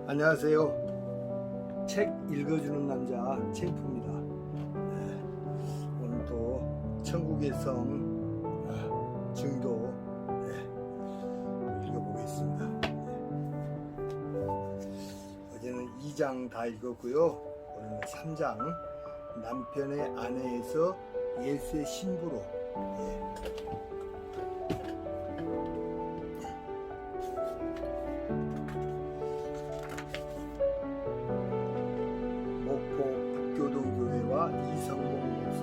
안녕하세요. 책 읽어주는 남자 챔프입니다. 오늘도 천국의 성 증도 읽어보겠습니다. 어제는 2장 다 읽었고요. 오늘은 3장 남편의 아내에서 예수의 신부로 북교동교회와 이성봉 목사,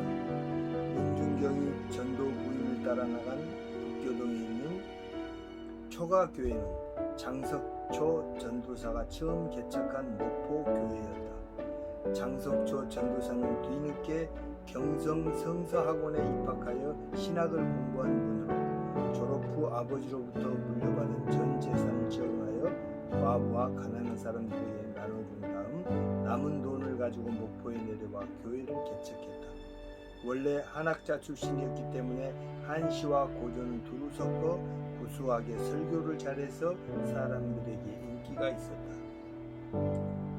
문중경이 전도 부임을 따라 나간 북교동에 있는 초가교회는 장석초 전도사가 처음 개척한 목포교회였다. 장석초 전도사는 뒤늦게 경성 성서학원에 입학하여 신학을 공부한 분으로 졸업 후 아버지로부터 물려받은 전 재산을 정하여 과부와 가난한 사람들에게 나눠준 다음 남은 돈을 가지고 목포에 내려와 교회를 개척했다. 원래 한학자 출신이었기 때문에 한시와 고전을 두루 섞어 구수하게 설교를 잘해서 사람들에게 인기가 있었다.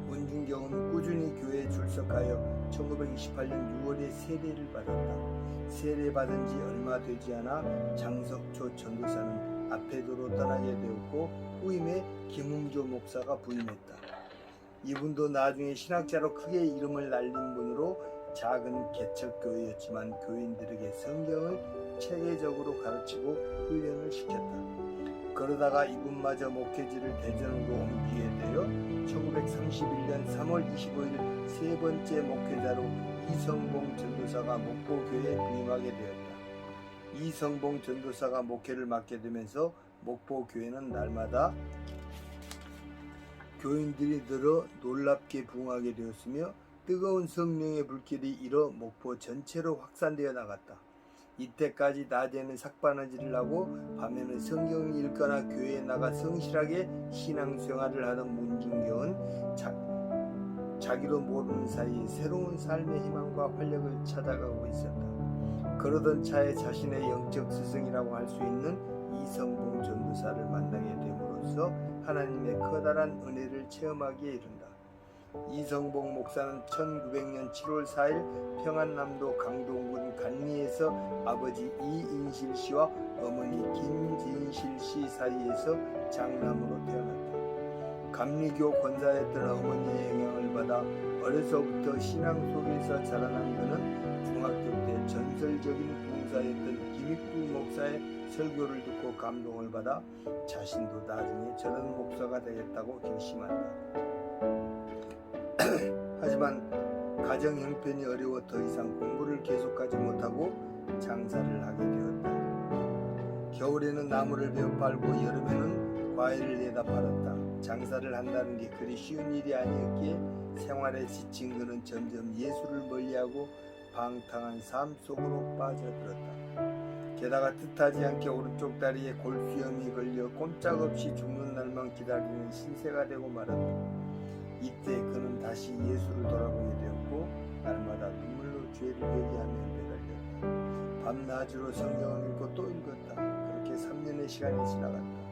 문중경은 꾸준히 교회에 출석하여 1928년 6월에 세례를 받았다. 세례받은 지 얼마 되지 않아 장석초 전도사는 아페도로 떠나게 되었고 후임에 김웅조 목사가 부임했다. 이분도 나중에 신학자로 크게 이름을 날린 분으로 작은 개척교회였지만 교인들에게 성경을 체계적으로 가르치고 훈련을 시켰다. 그러다가 이분마저 목회지를 대전으로 옮기게 되어 1931년 3월 25일 세 번째 목회자로 이성봉 전도사가 목포교회에 부임하게 되었다. 이성봉 전도사가 목회를 맡게 되면서 목포교회는 날마다 교인들이 늘어 놀랍게 부흥하게 되었으며 뜨거운 성령의 불길이 일어 목포 전체로 확산되어 나갔다. 이때까지 낮에는 삭바느질을 하고 밤에는 성경을 읽거나 교회에 나가 성실하게 신앙생활을 하던 문중경은 자기도 모르는 사이에 새로운 삶의 희망과 활력을 찾아가고 있었다. 그러던 차에 자신의 영적 스승이라고 할 수 있는 이성봉 전도사를 만나게 됨으로써 하나님의 커다란 은혜를 체험하기에 이른다. 이성봉 목사는 1900년 7월 4일 평안남도 강동군 간리에서 아버지 이인실 씨와 어머니 김진실 씨 사이에서 장남으로 태어났다. 감리교 권사였던 어머니의 영향을 받아 어려서부터 신앙 속에서 자라난 그는 중학교 때 전설적인 부흥사였던 김익부 목사의 설교를 듣고 감동을 받아 자신도 나중에 저런 목사가 되겠다고 결심한다. 하지만 가정 형편이 어려워 더 이상 공부를 계속하지 못하고 장사를 하게 되었다. 겨울에는 나무를 베어 팔고 여름에는 과일을 내다 팔았다. 장사를 한다는 게 그리 쉬운 일이 아니었기에 생활에 지친 그는 점점 예수를 멀리하고 방탕한 삶 속으로 빠져들었다. 게다가 뜻하지 않게 오른쪽 다리에 골수염이 걸려 꼼짝없이 죽는 날만 기다리는 신세가 되고 말았다. 이때 그는 다시 예수를 돌아보게 되었고 날마다 눈물로 죄를 회개하며 매달렸다. 밤낮으로 성경을 읽고 또 읽었다. 그렇게 3년의 시간이 지나갔다.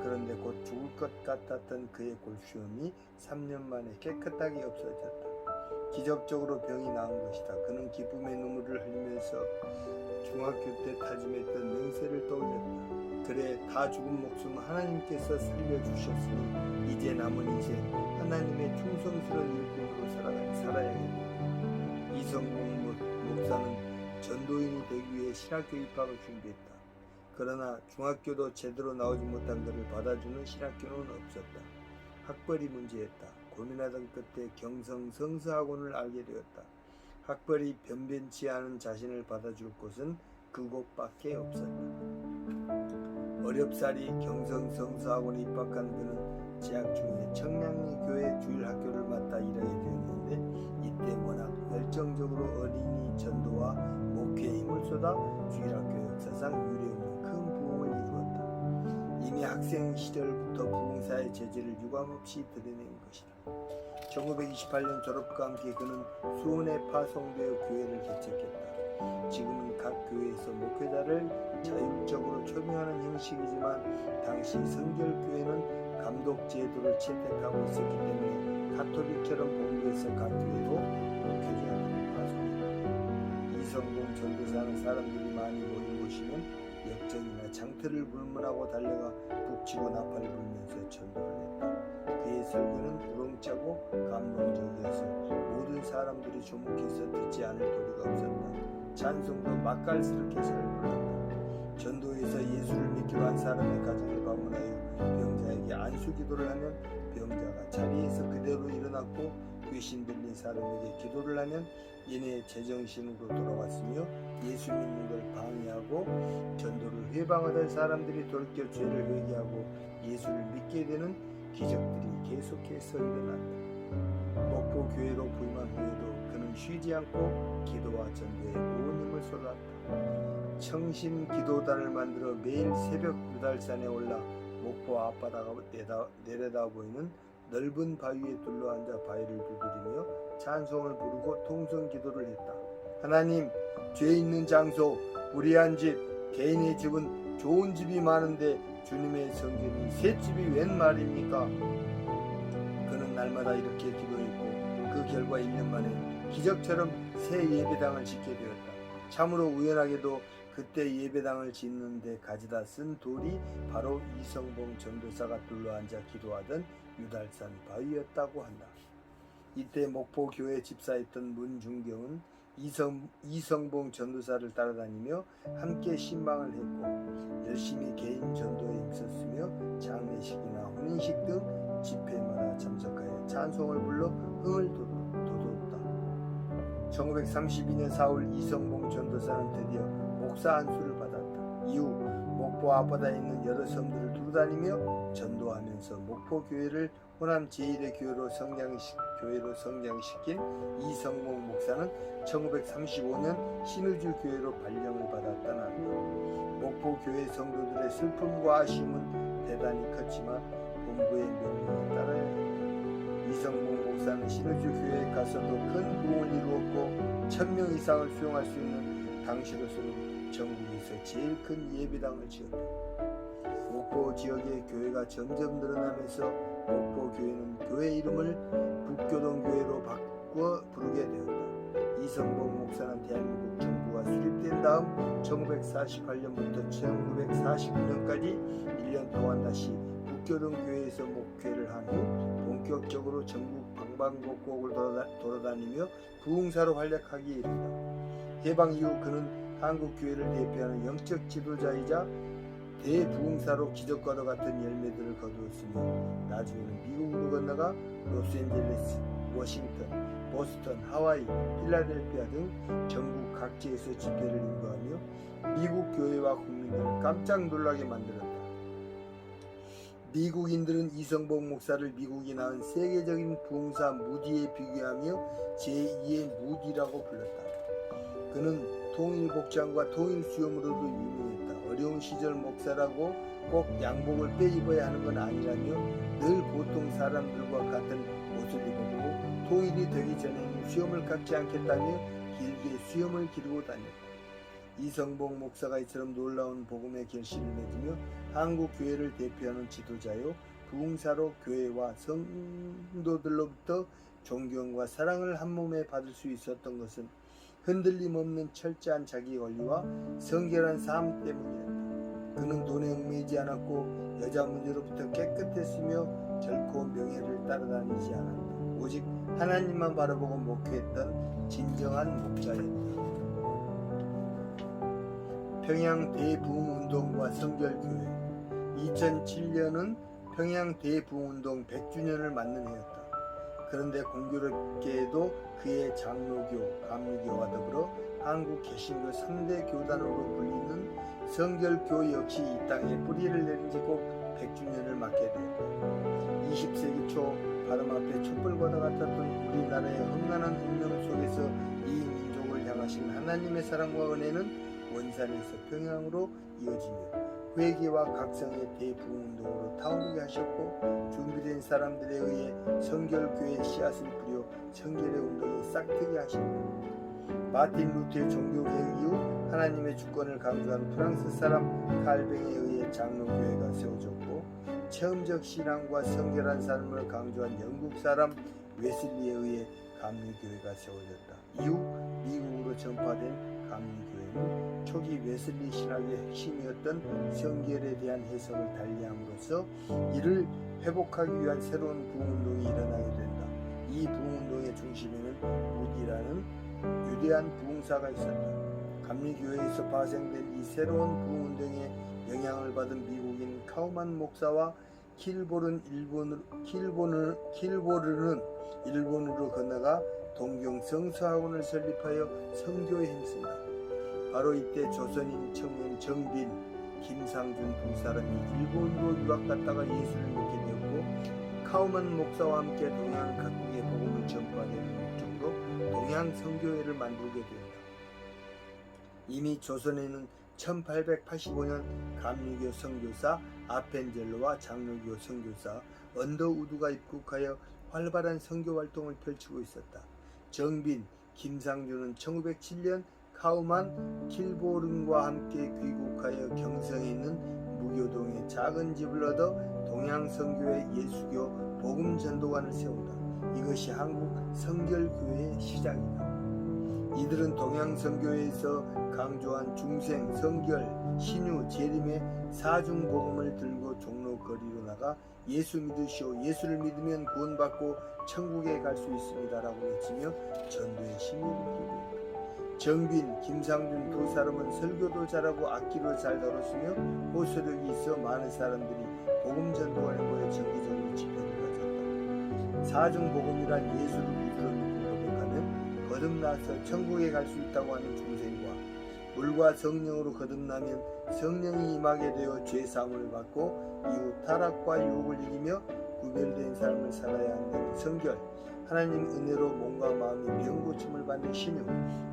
그런데 곧 죽을 것 같았던 그의 골수염이 3년 만에 깨끗하게 없어졌다. 기적적으로 병이 나은 것이다. 그는 기쁨의 눈물을 흘리면서 중학교 때 다짐했던 맹세를 떠올렸다. 그래, 다 죽은 목숨 하나님께서 살려주셨으니 이제 남은 인생 하나님의 충성스러운 일꾼으로 살아야겠다. 이성봉 목사는 전도인이 되기 위해 신학교 입학을 준비했다. 그러나 중학교도 제대로 나오지 못한 그를 받아주는 신학교는 없었다. 학벌이 문제였다. 고민하던 끝에 경성 성서학원을 알게 되었다. 학벌이 변변치 않은 자신을 받아줄 곳은 그곳밖에 없었다. 어렵사리 경성 성서학원에 입학한 그는 재학 중에 청량리 교회 주일학교를 맡아 일하게 되었는데 이때 워낙 열정적으로 어린이 전도와 목회에 힘을 쏟아 주일학교 역사상 유례없는 큰 부흥을 이루었다. 이미 학생 시절부터 부흥사의 재질을 유감없이 드러낸 것이다. 1928년 졸업과 함께 그는 수원에 파송되어 교회를 개척했다. 지금은 각 교회에서 목회자를 자율적으로 초빙하는 형식이지만 당시 성결교회는 감독 제도를 채택하고 있었기 때문에 가톨릭처럼 본부에서 각 교회로 목회자들을 파송했다. 이성봉 전도사는 사람들이 많이 모인 곳이면 역전이나 장터를 불문하고 달려가 북치고 나팔을 불면서 전도를 했다. 그의 설교는 우렁차고 감동적이어서 모든 사람들이 주목해서 듣지 않을 도리가 없었다. 찬송도 맛깔스럽게 잘 불렀다. 전도에서 예수를 믿기로 한 사람의 가정을 방문하여 병자에게 안수 기도를 하면 병자가 자리에서 그대로 일어났고 귀신 들린 사람에게 기도를 하면 이내 제정신으로 돌아왔으며 예수 믿는 걸 방해하고 전도를 회방하던 사람들이 돌이켜 죄를 회개하고 예수를 믿게 되는 기적들이 계속해서 일어났다. 목포 교회로 부임한 후에도 그는 쉬지 않고 기도와 전도에 온 힘을 쏟았다. 청심 기도단을 만들어 매일 새벽 유달산에 올라 목포 앞바다가 내려다 보이는 넓은 바위에 둘러앉아 바위를 두드리며 찬송을 부르고 통성 기도를 했다. 하나님, 죄 있는 장소, 무리한 집, 개인의 집은 좋은 집이 많은데 주님의 성전이 새 집이 웬 말입니까? 그는 날마다 이렇게 기도했고 그 결과 1년 만에 기적처럼 새 예배당을 짓게 되었다. 참으로 우연하게도 그때 예배당을 짓는데 가져다 쓴 돌이 바로 이성봉 전도사가 둘러앉아 기도하던 유달산 바위였다고 한다. 이때 목포 교회 집사였던 문중경은 이성봉 전도사를 따라다니며 함께 신방을 했고 열심히 개인 전도에 힘썼으며 장례식이나 혼인식 등 집회마다 참석하여 찬송을 불러 흥을 돋웠다. 1932년 4월 이성봉 전도사는 드디어 목사 안수를 받았다. 이후 목포 앞바다에 있는 여러 섬들을 두루다니며 전도하면서 목포 교회를 호남 제1의 교회로 성장시킨 이성봉 목사는 1935년 신의주 교회로 발령을 받았다는 한다. 목포 교회 성도들의 슬픔과 아쉬움은 대단히 컸지만 본부의 명령에 따라야 했다. 이성봉 목사는 신의주 교회에 가서도 큰 부흥을 이루었고 1000명 이상을 수용할 수 있는 당시로서는 전국에서 제일 큰 예배당을 지었다. 목포 지역의 교회가 점점 늘어나면서 목포 교회는 교회 이름을 북교동교회로 바꾸어 부르게 되었다. 이성봉 목사는 대한민국 정부가 수립된 다음 1948년부터 1949년까지 1년 동안 다시 북교동교회에서 목회를 한 후 본격적으로 전국 방방곡곡을 돌아다니며 부흥사로 활약하기에 이른다. 해방 이후 그는 한국 교회를 대표하는 영적 지도자이자 대부흥사로 기적과도 같은 열매들을 거두었으며 나중에는 미국으로 건너가 로스앤젤레스, 워싱턴, 보스턴, 하와이, 필라델피아 등 전국 각지에서 집회를 인도하며 미국 교회와 국민들을 깜짝 놀라게 만들었다. 미국인들은 이성봉 목사를 미국이 낳은 세계적인 부흥사 무디에 비교하며 제2의 무디라고 불렀다. 그는 통일 복장과 통일 수염으로도 유명했다. 어려운 시절 목사라고 꼭 양복을 빼입어야 하는 건 아니라며 늘 보통 사람들과 같은 옷을 입었고 통일이 되기 전에는 수염을 갖지 않겠다며 길게 수염을 기르고 다녔다. 이성봉 목사가 이처럼 놀라운 복음의 결실을 맺으며 한국 교회를 대표하는 지도자요 부흥사로 교회와 성도들로부터 존경과 사랑을 한몸에 받을 수 있었던 것은 흔들림 없는 철저한 자기 권리와 성결한 삶 때문이었다. 그는 돈에 얽매이지 않았고 여자 문제로부터 깨끗했으며 결코 명예를 따라다니지 않았다. 오직 하나님만 바라보고 목회했던 진정한 목자였다. 평양 대부흥운동과 성결교회 2007년은 평양 대부흥운동 100주년을 맞는 해였다. 그런데 공교롭게도 그의 장로교, 감리교와 더불어 한국 개신교 3대 교단으로 불리는 성결교 역시 이 땅에 뿌리를 내린 지 꼭 100주년을 맞게 되었다. 20세기 초 바람 앞에 촛불과도 같았던 우리나라의 험난한 운명 속에서 이 민족을 향하신 하나님의 사랑과 은혜는 원산에서 평양으로 이어지며 회개와 각성의 대부흥운동으로 타오르게 하셨고 준비된 사람들에 의해 성결교회의 씨앗을 뿌려 성결의 운동이 싹트게 하십니다. 마틴 루터의 종교개혁 이후 하나님의 주권을 강조한 프랑스 사람 칼뱅에 의해 장로교회가 세워졌고, 체험적 신앙과 성결한 삶을 강조한 영국 사람 웨슬리에 의해 감리교회가 세워졌다. 이후 미국으로 전파된 감리교회는 초기 웨슬리 신학의 핵심이었던 성결에 대한 해석을 달리함으로써 이를 회복하기 위한 새로운 부흥운동이 일어나게 된다. 이 부흥운동의 중심에는 우디라는 유대한 부흥사가 있었다. 감리교회에서 파생된 이 새로운 부흥운동에 영향을 받은 미국인 카우만 목사와 킬보르는 일본으로 건너가 동경 성서학원을 설립하여 선교에 힘쓴다. 바로 이때 조선인 청년 정빈, 김상준 두 사람이 일본으로 유학 갔다가 예수를 믿게 되었고, 카우만 목사와 함께 동양 각국의 복음을 전파하는 목적으로 동양 선교회를 만들게 된다. 이미 조선에는 1885년 감리교 선교사 아펜젤로와 장로교 선교사 언더우드가 입국하여 활발한 선교 활동을 펼치고 있었다. 정빈, 김상준은 1907년 카우만, 킬보른과 함께 귀국하여 경성에 있는 무교동에 작은 집을 얻어 동양선교회 예수교 복음전도관을 세운다. 이것이 한국 성결교회의 시작이다. 이들은 동양선교회에서 강조한 중생, 성결, 신유, 재림의 사중복음을 들고 종로 거리로 나가 예수 믿으시오, 예수를 믿으면 구원받고 천국에 갈 수 있습니다 라고 외치며 전도의 심리를 기울였다. 정빈, 김상준 두 사람은 설교도 잘하고 악기도 잘 다뤘으며 호소력이 있어 많은 사람들이 복음전도관에 모여 정기적으로 집회를 가졌다. 사중복음이란 예수를 구주로 믿고 고백하면 거듭나서 천국에 갈 수 있다고 하는 중생과, 물과 성령으로 거듭나면 성령이 임하게 되어 죄사함을 받고 이후 타락과 유혹을 이기며 구별된 삶을 살아야 한다는 성결, 하나님 은혜로 몸과 마음이 병고침을 받는 신유,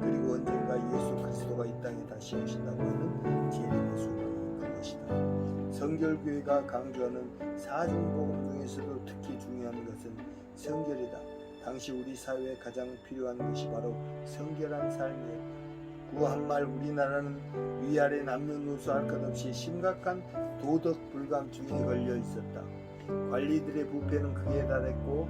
그리고 언젠가 예수 그리스도가 이 땅에 다시 오신다고 하는 재림의 소망이 그것이다. 성결교회가 강조하는 사중복음 중에서도 특히 중요한 것은 성결이다. 당시 우리 사회에 가장 필요한 것이 바로 성결한 삶이었다. 구한말 우리나라는 위아래 남녀노소 할 것 없이 심각한 도덕 불감증에 걸려 있었다. 관리들의 부패는 극에 달했고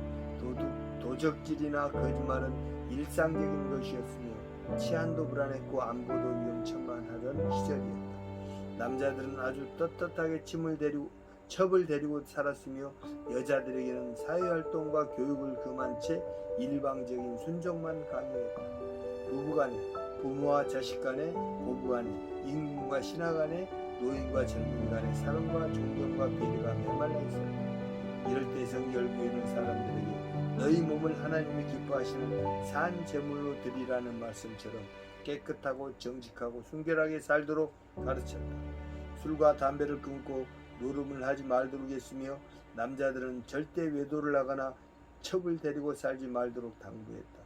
도적질이나 거짓말은 일상적인 것이었으며 치안도 불안했고 안보도 위험천만하던 시절이었다. 남자들은 아주 떳떳하게 첩을 데리고 살았으며 여자들에게는 사회활동과 교육을 금한 채 일방적인 순종만 강요했다. 부부간에, 부모와 자식 간에, 고부간에, 임금과 신하 간에, 노인과 젊은이 간에 사랑과 존경과 배려가 메말라 있었다. 이럴 때 성결교회는 사람들에게 너희 몸을 하나님이 기뻐하시는 산 제물로 드리라는 말씀처럼 깨끗하고 정직하고 순결하게 살도록 가르쳤다. 술과 담배를 끊고 노름을 하지 말도록 했으며 남자들은 절대 외도를 하거나 첩을 데리고 살지 말도록 당부했다.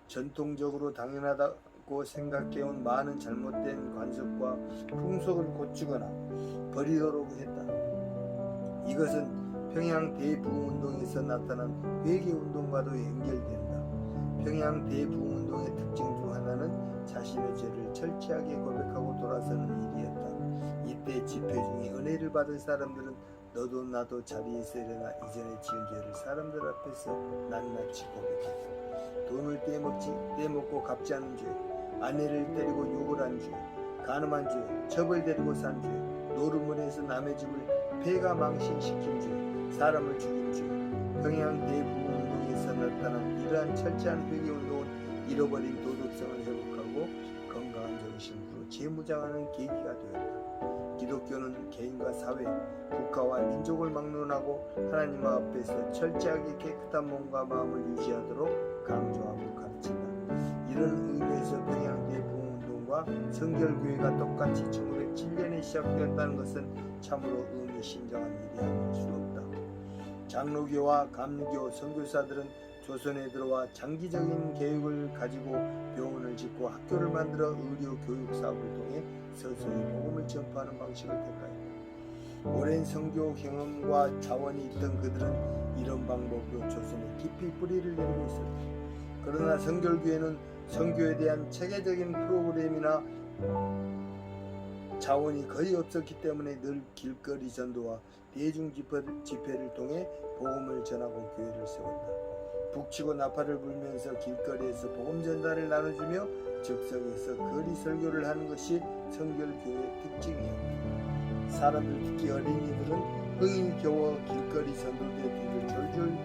전통적으로 당연하다고 생각해온 많은 잘못된 관습과 풍속을 고치거나 버리도록 했다. 이것은 평양 대부흥운동에서 나타난 회개운동과도 연결된다. 평양 대부흥운동의 특징 중 하나는 자신의 죄를 철저하게 고백하고 돌아서는 일이었다. 이때 집회 중에 은혜를 받은 사람들은 너도 나도 자리에서 일어나 이전에 지은 죄를 사람들 앞에서 낱낱이 고백했다. 돈을 떼먹고 갚지 않은 죄, 아내를 때리고 욕을 한 죄, 간음한 죄, 첩을 데리고 산 죄, 노름을 해서 남의 집을 폐가 망신시킨 죄, 사람을 죽인 죄. 평양 대부흥운동에서 나타난 이러한 철저한 회개운동은 잃어버린 도덕성을 회복하고 건강한 정신으로 재무장하는 계기가 되었다. 기독교는 개인과 사회, 국가와 민족을 막론하고 하나님 앞에서 철저하게 깨끗한 몸과 마음을 유지하도록 강조하고 가르친다. 이런 의미에서 평양 대부흥운동과 성결교회가 똑같이 1907년에 시작되었다는 것은 참으로 의미심장한 일이 아닐 수 없다. 장로교와 감리교 선교사들은 조선에 들어와 장기적인 계획을 가지고 병원을 짓고 학교를 만들어 의료 교육 사업을 통해 서서히 복음을 전파하는 방식을 택하였다. 오랜 선교 경험과 자원이 있던 그들은 이런 방법으로 조선에 깊이 뿌리를 내리고 있었다. 그러나 성결교회는 선교에 대한 체계적인 프로그램이나 자원이 거의 없었기 때문에 늘 길거리 전도와 대중 집회를 통해 복음을 전하고 교회를 세웠다. 북치고 나팔을 불면서 길거리에서 복음 전달을 나눠주며 즉석에서 거리 설교를 하는 것이 성결교회의 특징이었다. 사람들, 특히 어린이들은 흥이 겨워 길거리 전도대 뒤를 졸졸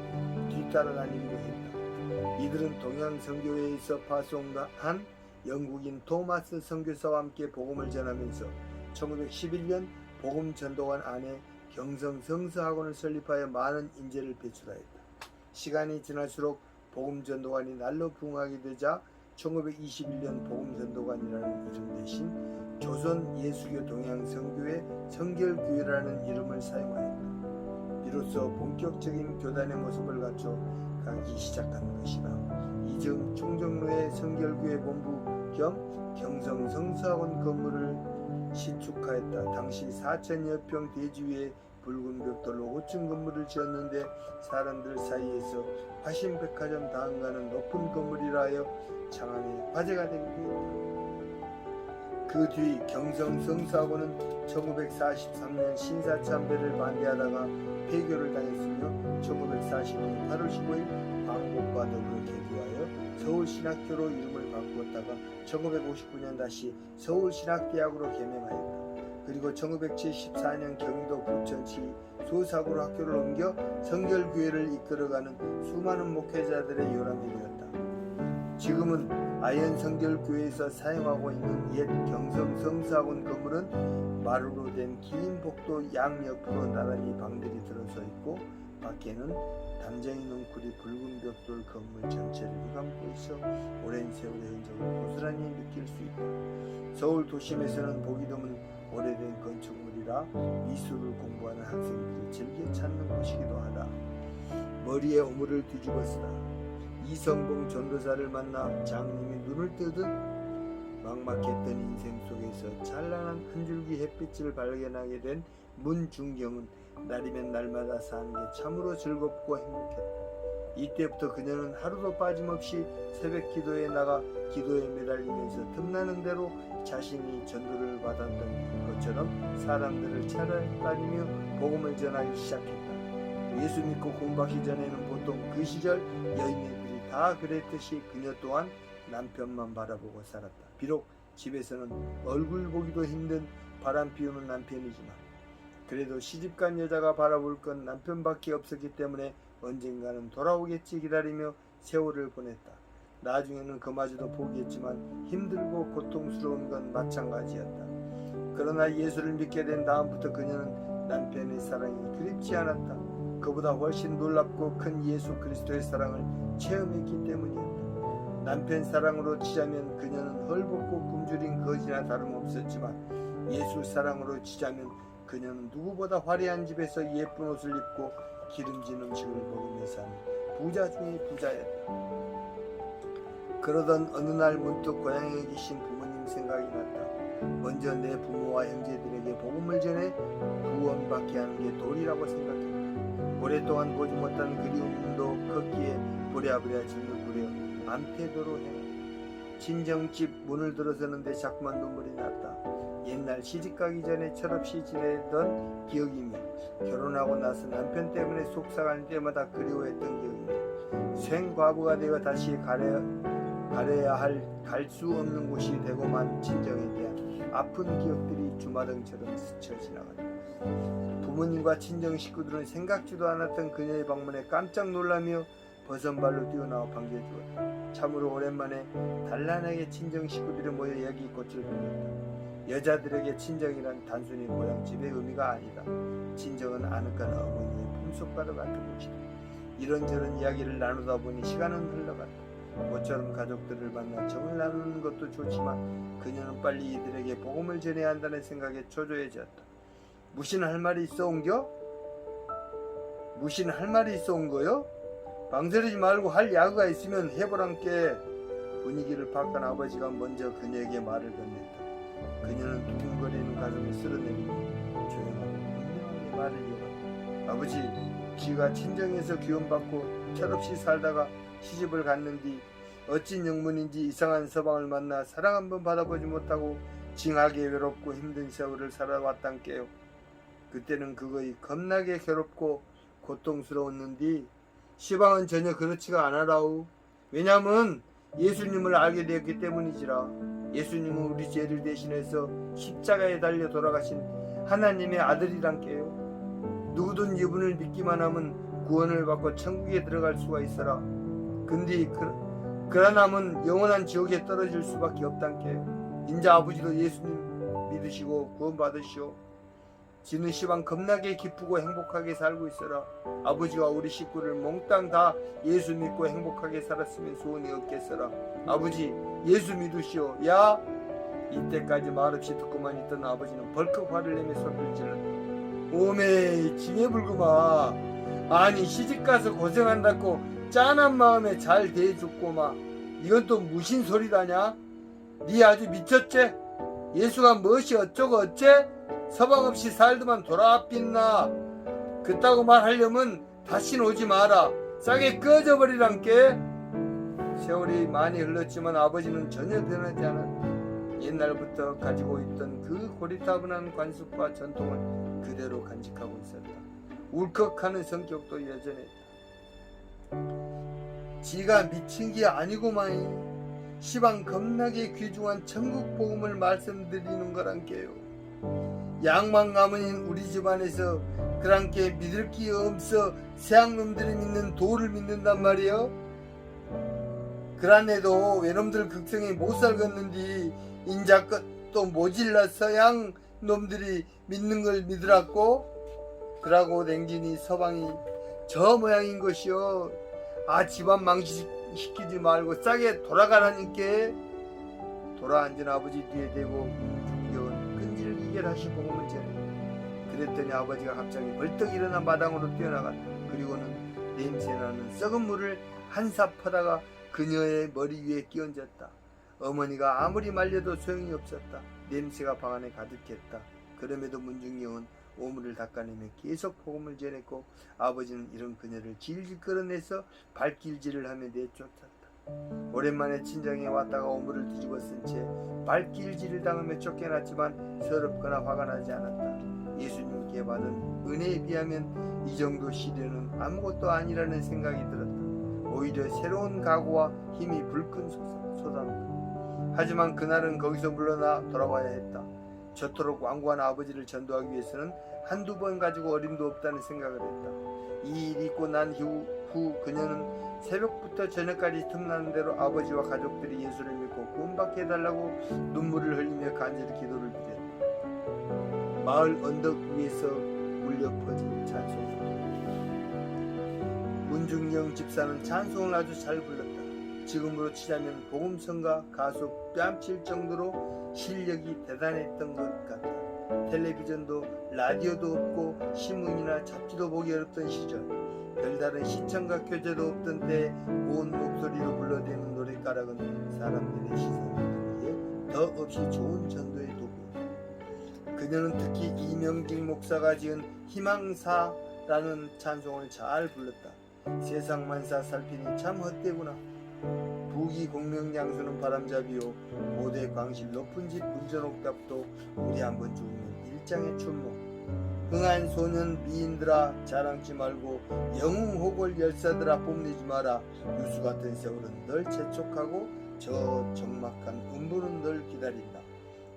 뒤따라다니기도 했다. 이들은 동양선교회에서 파송한 영국인 토마스 선교사와 함께 복음을 전하면서 1911년 복음전도관 안에 경성성서학원을 설립하여 많은 인재를 배출하였다. 시간이 지날수록 복음전도관이 날로 부흥하게 되자 1921년 복음전도관이라는 이름 대신 조선 예수교 동양선교회 성결교회라는 이름을 사용하였다. 비로소 본격적인 교단의 모습을 갖춰 가기 시작한 것이다. 이즈음 충정로의 성결교회 본부 겸 경성성서학원 건물을 신축하였다. 당시 4,000여 평 대지위에 붉은 벽돌로 5층 건물을 지었는데 사람들 사이에서 화신백화점 다음가는 높은 건물이라 하여 장안의 화제가 되기도 했다. 그 뒤 경성성서학원은 1943년 신사참배를 반대하다가 폐교를 당했으며 1945년 8월 15일 광복과 더불어 개교하여 서울신학교로 이름을 바꾸었다가 1959년 다시 서울신학대학으로 개명하였다. 그리고 1974년 경기도 부천시 소사구로 학교를 옮겨 성결교회를 이끌어가는 수많은 목회자들의 요람이 되었다. 지금은 아현성결교회에서 사용하고 있는 옛 경성성서학원 건물은 마루로 된 긴 복도 양옆으로 나란히 방들이 들어서 있고 밖에는 담쟁이 넝쿨이 붉은 벽돌 건물 전체를 휘감고 있어 오랜 세월의 흔적을 고스란히 느낄 수 있다. 서울 도심에서는 보기 드문 오래된 건축물이라 미술을 공부하는 학생들이 즐겨 찾는 곳이기도 하다. 머리에 오물을 뒤집어 쓰다 이성봉 전도사를 만나 장님이 눈을 뜨듯 막막했던 인생 속에서 찬란한 한 줄기 햇빛을 발견하게 된 문중경은 날이면 날마다 사는 게 참으로 즐겁고 행복했다. 이때부터 그녀는 하루도 빠짐없이 새벽 기도에 나가 기도에 매달리면서 틈나는 대로 자신이 전도를 받았던 것처럼 사람들을 찾아다니며 복음을 전하기 시작했다. 예수 믿고 구원받기 전에는 보통 그 시절 여인네들이 다 그랬듯이 그녀 또한 남편만 바라보고 살았다. 비록 집에서는 얼굴 보기도 힘든 바람 피우는 남편이지만 그래도 시집간 여자가 바라볼 건 남편밖에 없었기 때문에 언젠가는 돌아오겠지 기다리며 세월을 보냈다. 나중에는 그마저도 포기했지만 힘들고 고통스러운 건 마찬가지였다. 그러나 예수를 믿게 된 다음부터 그녀는 남편의 사랑이 그립지 않았다. 그보다 훨씬 놀랍고 큰 예수 그리스도의 사랑을 체험했기 때문이었다. 남편 사랑으로 치자면 그녀는 헐벗고 굶주린 거지나 다름없었지만 예수 사랑으로 치자면 그녀는 누구보다 화려한 집에서 예쁜 옷을 입고 기름진 음식을 먹으며 사는 부자 중의 부자였다. 그러던 어느 날 문득 고향에 계신 부모님 생각이 났다. 먼저 내 부모와 형제들에게 복음을 전해 구원받게 하는 게 도리라고 생각했다. 오랫동안 보지 못한 그리움도 걷기에 부랴부랴 짐을 부려 암태도로 행했다. 친정집 문을 들어서는데 자꾸만 눈물이 났다. 옛날 시집가기 전에 철없이 지내던 기억이며 결혼하고 나서 남편 때문에 속상할 때마다 그리워했던 기억이며 생과부가 되어 다시 가려야 할 갈 수 없는 곳이 되고만 친정에 대한 아픈 기억들이 주마등처럼 스쳐 지나간다. 부모님과 친정 식구들은 생각지도 않았던 그녀의 방문에 깜짝 놀라며 버선발로 뛰어나와 반겨주었다. 참으로 오랜만에 단란하게 친정 식구들이 모여 야기꽃을 피웠다. 여자들에게 친정이란 단순히 고향집의 의미가 아니다. 친정은 아늑한 어머니의 품속과도 같은 곳이다. 이런저런 이야기를 나누다 보니 시간은 흘러갔다. 모처럼 가족들을 만나 정을 나누는 것도 좋지만 그녀는 빨리 이들에게 복음을 전해야 한다는 생각에 초조해졌다. 무신 할 말이 있어 온겨? 무신 할 말이 있어 온 거요? 망설이지 말고 할 야구가 있으면 해보란께. 분위기를 바꾼 아버지가 먼저 그녀에게 말을 건넸다. 그녀는 두근거리는 가슴을 쓸어내리며 조용하고 분명하게 말을 이어갔다. 아버지, 지가 친정에서 기원받고 철없이 살다가 시집을 갔는 뒤 어찐 영문인지 이상한 서방을 만나 사랑 한번 받아보지 못하고 징하게 외롭고 힘든 세월을 살아왔단께요. 그때는 그거이 겁나게 괴롭고 고통스러웠는디 시방은 전혀 그렇지가 않아라우. 왜냐면 예수님을 알게 되었기 때문이지라. 예수님은 우리 죄를 대신해서 십자가에 달려 돌아가신 하나님의 아들이란께요. 누구든 이분을 믿기만 하면 구원을 받고 천국에 들어갈 수가 있어라. 근데 그러나면 영원한 지옥에 떨어질 수밖에 없단께요. 인자 아버지도 예수님 믿으시고 구원 받으시오. 지는 시방 겁나게 기쁘고 행복하게 살고 있어라. 아버지와 우리 식구를 몽땅 다 예수 믿고 행복하게 살았으면 소원이 없겠어라. 아버지 예수 믿으시오. 야, 이때까지 말없이 듣고만 있던 아버지는 벌컥 화를 내며 소리를 질렀다. 오메 징해불구마. 아니 시집가서 고생한다고 짠한 마음에 잘 대해줬고마. 이건 또 무슨 소리다냐? 니 아주 미쳤지? 예수가 무엇이 어쩌고 어째? 서방 없이 살더만 돌아왔빛나. 그따구 말하려면 다시는 오지 마라. 싸게 꺼져버리란께. 세월이 많이 흘렀지만 아버지는 전혀 변하지 않았다. 옛날부터 가지고 있던 그 고리타분한 관습과 전통을 그대로 간직하고 있었다. 울컥하는 성격도 여전했다. 지가 미친 게 아니고만 시방 겁나게 귀중한 천국 복음을 말씀드리는 거란께요. 양만 가문인 우리 집안에서 그랑께 믿을 게 없어 세상놈들이 믿는 도를 믿는단 말이여. 그란에도 외놈들 극성에 못 살겠는디 인자 것도 모질라 서양 놈들이 믿는 걸 믿으라고. 그러고 댕기니 서방이 저 모양인 것이여. 아 집안 망신시키지 말고 싸게 돌아가라니께. 돌아앉은 아버지 뒤에 대고 중겨운 끈질기게 다시 복음을 전했다. 그랬더니 아버지가 갑자기 벌떡 일어나 마당으로 뛰어나갔다. 그리고는 냄새나는 썩은 물을 한 삽 퍼다가 그녀의 머리 위에 끼얹었다. 어머니가 아무리 말려도 소용이 없었다. 냄새가 방 안에 가득했다. 그럼에도 문중영은 오물을 닦아내며 계속 복음을 전했고 아버지는 이런 그녀를 질질 끌어내서 발길질을 하며 내쫓았다. 오랜만에 친정에 왔다가 오물을 뒤집어 쓴 채 발길질을 당하며 쫓겨났지만 서럽거나 화가 나지 않았다. 예수님께 받은 은혜에 비하면 이 정도 시련은 아무것도 아니라는 생각이 들었다. 오히려 새로운 각오와 힘이 불끈 솟았다. 하지만 그날은 거기서 물러나 돌아와야 했다. 저토록 완고한 아버지를 전도하기 위해서는 한두 번 가지고 어림도 없다는 생각을 했다. 이 일이 있고 난 후 그녀는 새벽부터 저녁까지 틈나는 대로 아버지와 가족들이 예수를 믿고 구원받게 해달라고 눈물을 흘리며 간절히 기도를 드렸다. 마을 언덕 위에서 울려 퍼진 찬송. 문중영 집사는 찬송을 아주 잘 불렀다. 지금으로 치자면 복음성가 가수 뺨칠 정도로 실력이 대단했던 것 같다. 텔레비전도 라디오도 없고 신문이나 잡지도 보기 어렵던 시절, 별다른 시청각 교재도 없던 때에 고운 목소리로 불러대는 노랫가락은 사람들의 시선을 끌기에 더없이 좋은 전도의 도구였다. 그녀는 특히 이명직 목사가 지은 희망사라는 찬송을 잘 불렀다. 세상 만사 살피니 참 헛되구나. 부귀 공명양수는 바람잡이요 모대 광실 높은 집 운전옥답도 우리 한번 죽으면 일장의 춘목. 흥한 소년 미인들아 자랑치 말고 영웅호골 열사들아 뽐내지 마라. 유수 같은 세월은 널 재촉하고 저 적막한 음부는 널 기다린다.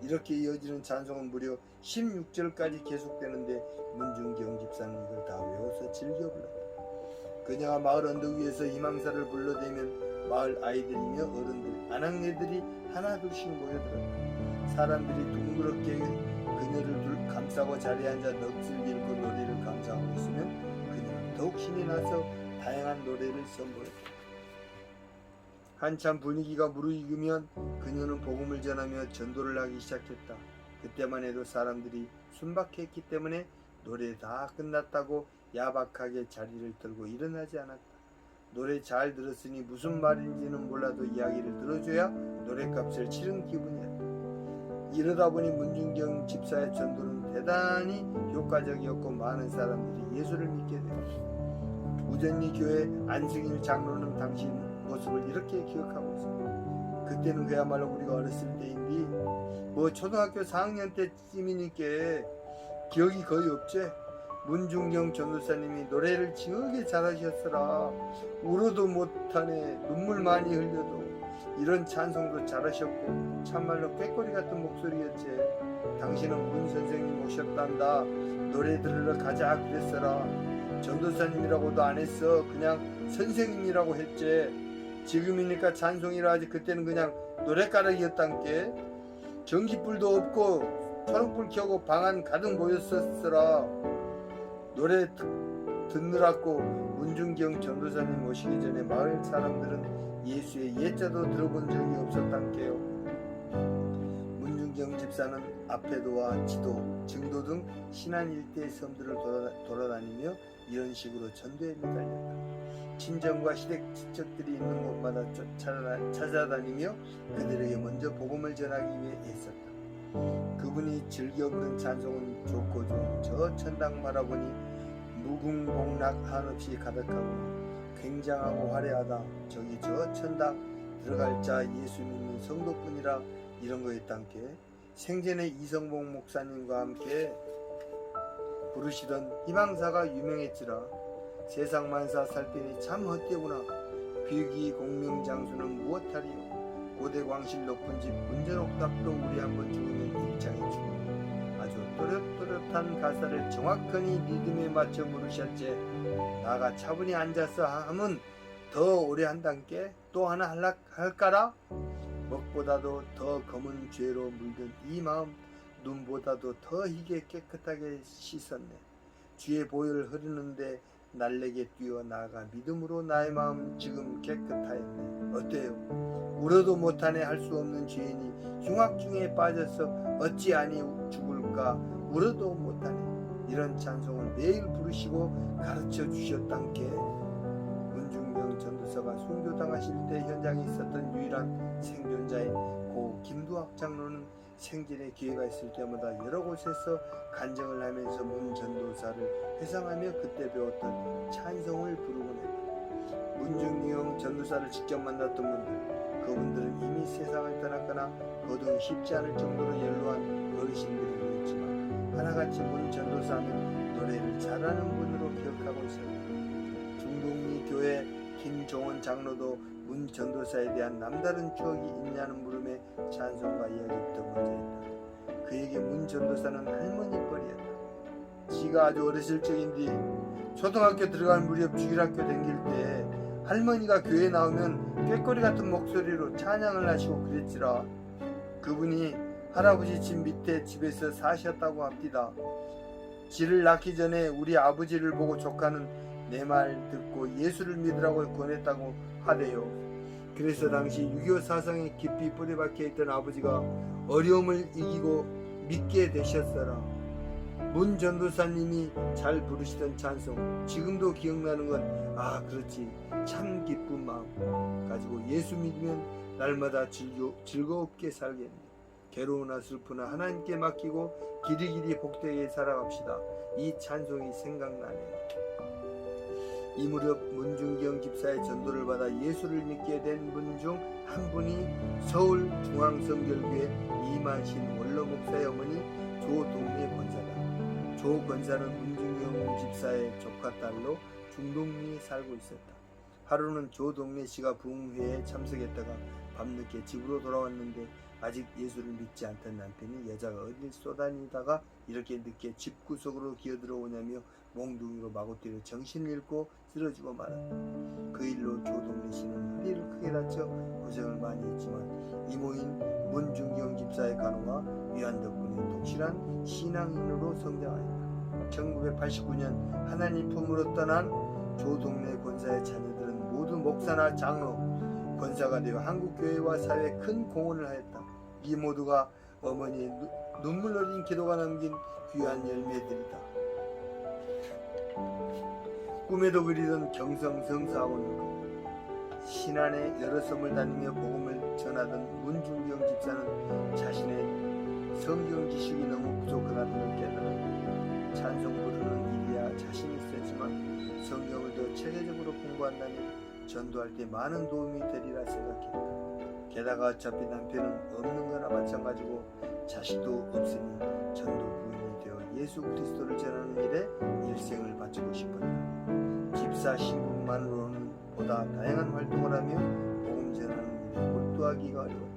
이렇게 이어지는 찬송은 무려 16절까지 계속되는데 문중경 집사는 이걸 다 외워서 즐겨 불렀다. 그녀가 마을 언덕 위에서 희망사를 불러대면 마을 아이들이며 어른들, 아낙네들이 하나둘씩 모여들었다. 사람들이 둥그렇게 그녀를 감싸고 자리에 앉아 넋을 잃고 노래를 감상하고 있으면 그녀는 더욱 신이 나서 다양한 노래를 선보였다. 한참 분위기가 무르익으면 그녀는 복음을 전하며 전도를 하기 시작했다. 그때만 해도 사람들이 순박했기 때문에 노래 다 끝났다고 야박하게 자리를 들고 일어나지 않았다. 노래 잘 들었으니 무슨 말인지는 몰라도 이야기를 들어줘야 노랫값을 치른 기분이었다. 이러다 보니 문중경 집사의 전도는 대단히 효과적이었고 많은 사람들이 예수를 믿게 되었다. 우전리 교회 안승일 장로는 당시 모습을 이렇게 기억하고 있습니다. 그때는 그야말로 우리가 어렸을 때인데 뭐 초등학교 4학년 때쯤이니까 기억이 거의 없지. 문중경 전도사님이 노래를 지극히 잘하셨으라. 울어도 못하네. 눈물 많이 흘려도 이런 찬송도 잘하셨고 참말로 꾀꼬리 같은 목소리였지. 당신은 문 선생님 오셨단다. 노래 들으러 가자 그랬어라. 전도사님이라고도 안 했어. 그냥 선생님이라고 했지. 지금이니까 찬송이라 하지 그때는 그냥 노랫가락이었단께. 전기불도 없고 초록불 켜고 방 안 가득 모였었으라. 노래 듣느라고 문중경 전도사님 오시기 전에 마을 사람들은 예수의 예자도 들어본 적이 없었단께요. 문중경 집사는 아페도와 지도, 증도 등 신안 일대의 섬들을 돌아다니며 이런 식으로 전도에 매달렸다. 친정과 시댁 친척들이 있는 곳마다 찾아다니며 그들에게 먼저 복음을 전하기 위해 애썼다. 그분이 즐겨 부른 찬송은 좋고 좋은 저 천당 바라보니 무궁복락 한없이 가득하고 굉장하고 화려하다. 저기 저 천당 들어갈 자 예수 믿는 성도뿐이라 이런 거였단께. 생전에 이성봉 목사님과 함께 부르시던 희망사가 유명했지라. 세상 만사 살펴니 참 헛되구나. 비기 공명장수는 무엇하리요. 고대 광실 높은 집 문전옥답도 우리 한번 죽으면 일장이 죽으니. 아주 또렷또렷한 가사를 정확하니 리듬에 맞춰 부르셨지. 나가 차분히 앉아서 하면 더 오래 한단께. 또 하나 할까라. 먹보다도 더 검은 죄로 물든 이 마음, 눈보다도 더 희게 깨끗하게 씻었네. 주의 보혈 흐르는데 날래게 뛰어나가 믿음으로 나의 마음 지금 깨끗하였네. 어때요? 울어도 못하네 할 수 없는 죄인이 흉악 중에 빠져서 어찌 아니 죽을까. 울어도 못하네. 이런 찬송을 매일 부르시고 가르쳐 주셨단께. 문중경 전도사가 순교당하실 때 현장에 있었던 유일한 생존자인 고 김두학 장로는 생전에 기회가 있을 때마다 여러 곳에서 간증을 하면서 문 전도사를 회상하며 그때 배웠던 찬송을 부르곤 했다. 문중경 전도사를 직접 만났던 분들, 그분들은 이미 세상을 떠났거나 거두기 쉽지 않을 정도로 연로한 어르신들이긴 했지만 하나같이 문 전도사는 노래를 잘하는 분으로 기억하고 있었다. 중동리 교회 김종원 장로도 문 전도사에 대한 남다른 추억이 있냐는 물음에 찬송과 이야기부터 먼저 있다. 그에게 문 전도사는 할머니 뻘이었다. 지가 아주 어렸을 적인데 초등학교 들어갈 무렵 주일학교 다닐 때 할머니가 교회 나오면 꾀꼬리 같은 목소리로 찬양을 하시고 그랬지라. 그분이 할아버지 집 밑에 집에서 사셨다고 합디다. 지를 낳기 전에 우리 아버지를 보고 조카는 내 말 듣고 예수를 믿으라고 권했다고 하대요. 그래서 당시 6.25 사상에 깊이 뿌리박혀 있던 아버지가 어려움을 이기고 믿게 되셨어라. 문 전도사님이 잘 부르시던 찬송, 지금도 기억나는 건 아 그렇지, 참 기쁜 마음 가지고 예수 믿으면 날마다 즐겁게 살겠네. 괴로우나 슬프나 하나님께 맡기고 길이길이 복되게 살아갑시다. 이 찬송이 생각나네요. 이 무렵 문중경 집사의 전도를 받아 예수를 믿게 된 분 중 한 분이 서울중앙성결교회 이만신 원로 목사의 어머니 조동래 권사다. 조 권사는 문중경 집사의 조카딸로 중동리에 살고 있었다. 하루는 조동래 씨가 부흥회에 참석했다가 밤늦게 집으로 돌아왔는데 아직 예수를 믿지 않던 남편이 여자가 어딜 쏘다니다가 이렇게 늦게 집구석으로 기어들어오냐며 몽둥이로 마구 때려 정신을 잃고 쓰러지고 말았다. 그 일로 조동래 씨는 허리를 크게 다쳐 고생을 많이 했지만 이모인 문중경 집사의 간호와 위안 덕분에 독실한 신앙인으로 성장하였다. 1989년 하나님 품으로 떠난 조동래 권사의 자녀들은 모두 목사나 장로, 권사가 되어 한국교회와 사회에 큰 공헌을 하였다. 이 모두가 어머니의 눈물 어린 기도가 남긴 귀한 열매들이다. 꿈에도 그리던 경성성사원 신안에 여러 섬을 다니며 복음을 전하던 문중경 집사는 자신의 성경 지식이 너무 부족하다는 걸 깨달았다. 찬송 부르는 일이야 자신 있었지만 성경을 더 체계적으로 공부한다면 전도할 때 많은 도움이 되리라 생각했다. 게다가 어차피 남편은 없는 거나 마찬가지고 자식도 없으니 전도 부인이 되어 예수 그리스도를 전하는 일에 일생을 바치고 싶었다. 집사 신분만으로는 보다 다양한 활동을 하며 복음 전하는 일에 몰두하기가 어려웠다.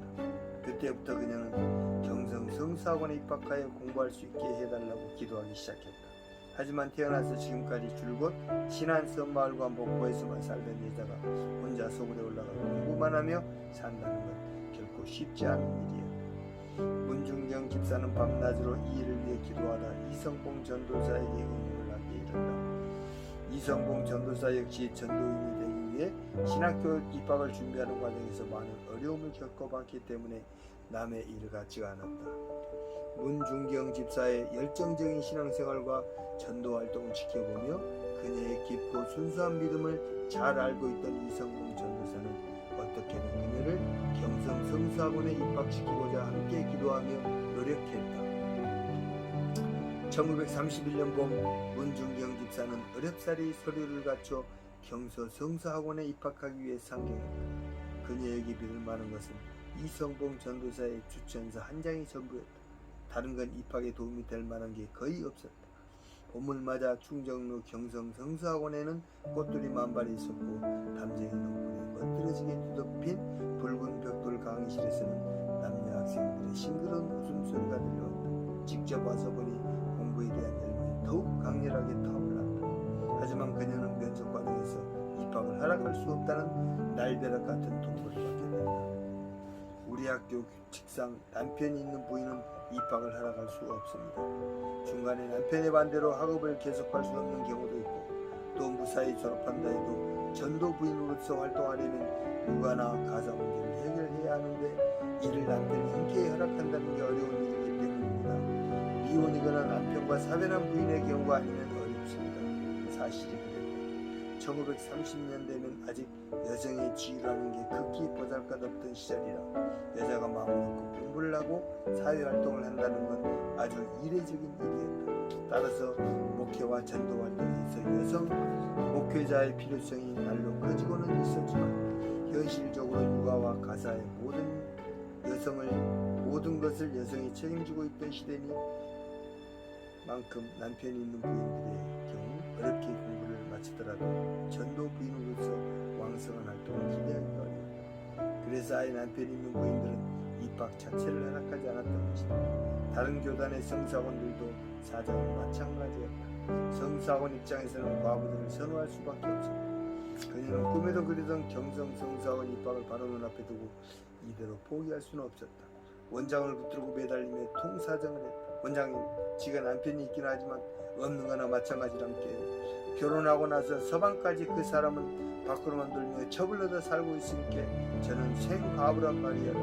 그때부터 그녀는 경성 성수학원에 입학하여 공부할 수 있게 해달라고 기도하기 시작했다. 하지만 태어나서 지금까지 줄곧 신안 섬마을과 목포에서만 살던 여자가 혼자 서울에 올라가 공부만 하며 산다는 건 결코 쉽지 않은 일이었다. 문중경 집사는 밤낮으로 이 일을 위해 기도하다 이성봉 전도사에게 응원을 하게 이른다. 이성봉 전도사 역시 전도인이 되기 위해 신학교 입학을 준비하는 과정에서 많은 어려움을 겪어봤기 때문에 남의 일 같지가 않았다. 문중경 집사의 열정적인 신앙생활과 전도활동을 지켜보며 그녀의 깊고 순수한 믿음을 잘 알고 있던 이성봉 전도사는 어떻게든 그녀를 경성 성수학원에 입학시키고자 함께 기도하며 노력했다. 1931년 봄 문중경 집사는 어렵사리 서류를 갖춰 경서 성수학원에 입학하기 위해 상경했다. 그녀에게 믿을 만한 것은 이성봉 전도사의 추천서 한 장이 전부였다. 다른 건 입학에 도움이 될 만한 게 거의 없었다. 봄을 맞아 충정로 경성 성수학원에는 꽃들이 만발히 있었고 담쟁이 농풀이 멋들어지게 뒤덮인 붉은 벽돌 강의실에서는 남녀 학생들의 싱그러운 웃음소리가 들려왔다. 직접 와서 보니 공부에 대한 열망이 더욱 강렬하게 타올랐다. 하지만 그녀는 면접 과정에서 입학을 허락할 수 없다는 날벼락 같은 통보를 받게 된다. 우리 학교 규칙상 남편이 있는 부인은 입학을 허락할 수 없습니다. 중간에 남편의 반대로 학업을 계속할 수 없는 경우도 있고 또 무사히 졸업한다 해도 전도 부인으로서 활동하려면 육아나 가사 문제를 해결해야 하는데 이를 남편이 흔쾌히 허락한다는 게 어려운 일이기 때문입니다. 미혼이거나 남편과 사별한 부인의 경우가 아니면 어렵습니다. 사실이 그랬다. 1930년 되면 아직 여성의 지위라는 게 극히 보잘것없던 시절이라 여자가 마음을 놓고 공부를 하고 사회활동을 한다는 건 아주 이례적인 일이었다. 따라서 목회와 전도활동에서 여성 목회자의 필요성이 날로 커지고는 있었지만 현실적으로 육아와 가사의 모든 것을 여성이 책임지고 있던 시대니 만큼 남편이 있는 부인들의 경우 어렵게 공부를 마치더라도 전도 부인으로서 왕성한 활동을 기대하기가 어려웠다. 그래서 아예 남편이 있는 부인들은 입학 자체를 허락하지 않았던 것이다. 다른 교단의 성사원들도 사정은 마찬가지였다. 성사원 입장에서는 과부들을 선호할 수밖에 없었다. 그녀는 꿈에도 그리던 경성 성사원 입학을 바로 눈앞에 두고 이대로 포기할 수는 없었다. 원장을 붙들고 매달리며 통사정을 했다. 원장님, 지가 남편이 있긴 하지만 없는 거나 마찬가지란께 결혼하고 나서 서방까지 그 사람은 밖으로만 돌며 첩을 얻어 살고 있으니까 저는 생과부란 말이야라.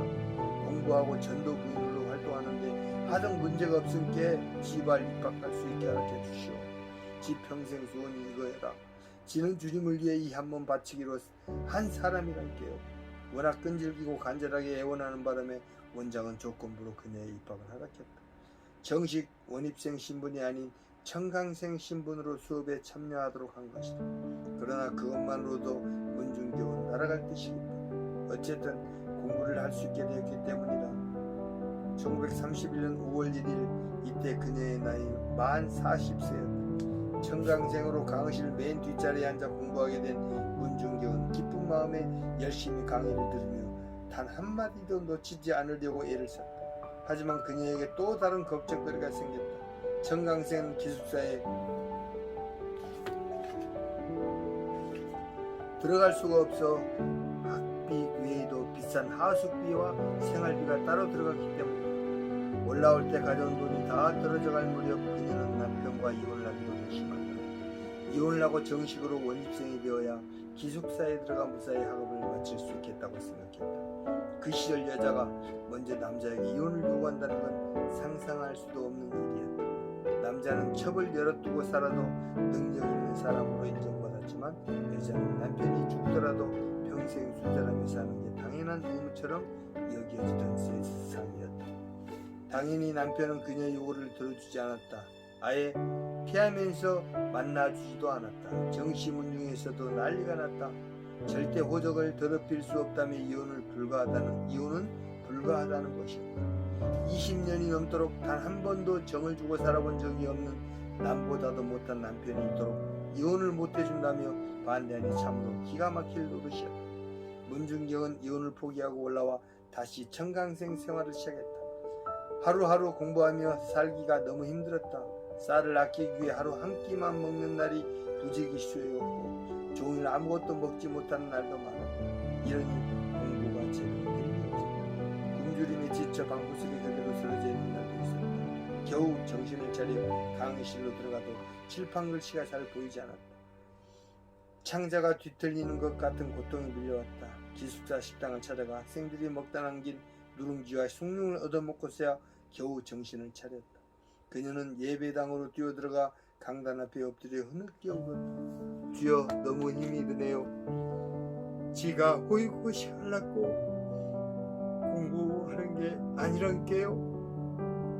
공부하고 전도 부인으로 활동하는데 하등 문제가 없으니까 지발 입학할 수 있게 가르쳐 주시오. 지 평생 소원이 이거해라. 지는 주님을 위해 이 한 번 바치기로 한 사람이란께요. 워낙 끈질기고 간절하게 애원하는 바람에 원장은 조건부로 그녀의 입학을 허락했다. 정식 원입생 신분이 아닌 청강생 신분으로 수업에 참여하도록 한 것이다. 그러나 그것만으로도 문중경은 날아갈 듯이겠다. 어쨌든 공부를 할 수 있게 되었기 때문이다. 1931년 5월 1일 이때 그녀의 나이는 만 40세였다. 청강생으로 강의실 맨 뒷자리에 앉아 공부하게 된 문중경은 기쁜 마음에 열심히 강의를 들으며 단 한마디도 놓치지 않으려고 애를 썼다. 하지만 그녀에게 또 다른 걱정거리가 생겼다. 청강생 기숙사에 들어갈 수가 없어 학비 외에도 비싼 하숙비와 생활비가 따로 들어갔기 때문에 올라올 때 가져온 돈이 다 떨어져갈 무렵 그녀는 남편과 이혼을 하기로 결심한다. 이혼을 하고 정식으로 원입생이 되어야 기숙사에 들어가 무사히 학업을 마칠 수 있겠다고 생각했다. 그 시절 여자가 먼저 남자에게 이혼을 요구한다는 건 상상할 수도 없는 일이었다. 남자는 첩을 열어두고 살아도 능력 있는 사람으로 인정받았지만 여자는 남편이 죽더라도 평생 수절하며 사는 게 당연한 의무처럼 여겨지던 세상이었다. 당연히 남편은 그녀의 요구를 들어주지 않았다. 아예 피하면서 만나주지도 않았다. 정시문중에서도 난리가 났다. 절대 호적을 더럽힐 수 없다며 이혼은 불가하다는 것이었다. 20년이 넘도록 단 한 번도 정을 주고 살아본 적이 없는 남보다도 못한 남편이 있도록 이혼을 못해준다며 반대하니 참으로 기가 막힐 노릇이었다. 문준경은 이혼을 포기하고 올라와 다시 청강생 생활을 시작했다. 하루하루 공부하며 살기가 너무 힘들었다. 쌀을 아끼기 위해 하루 한 끼만 먹는 날이 부지기 수요였고 종일 아무것도 먹지 못하는 날도 많았다. 이러니 공부가 제대로 되는 거지. 굶주림에 지쳐 방구석에 그대로 쓰러져 있는 날도 있었다. 겨우 정신을 차리고 강의실로 들어가도 칠판 글씨가 잘 보이지 않았다. 창자가 뒤틀리는 것 같은 고통이 밀려왔다. 기숙사 식당을 찾아가 학생들이 먹다 남긴 누룽지와 숭늉을 얻어먹고서야 겨우 정신을 차렸다. 그녀는 예배당으로 뛰어들어가 강단 앞에 엎드려 흐느껴 울었다. 주여, 너무 힘이 드네요. 지가 호의고시 하려고 공부하는 게 아니란께요.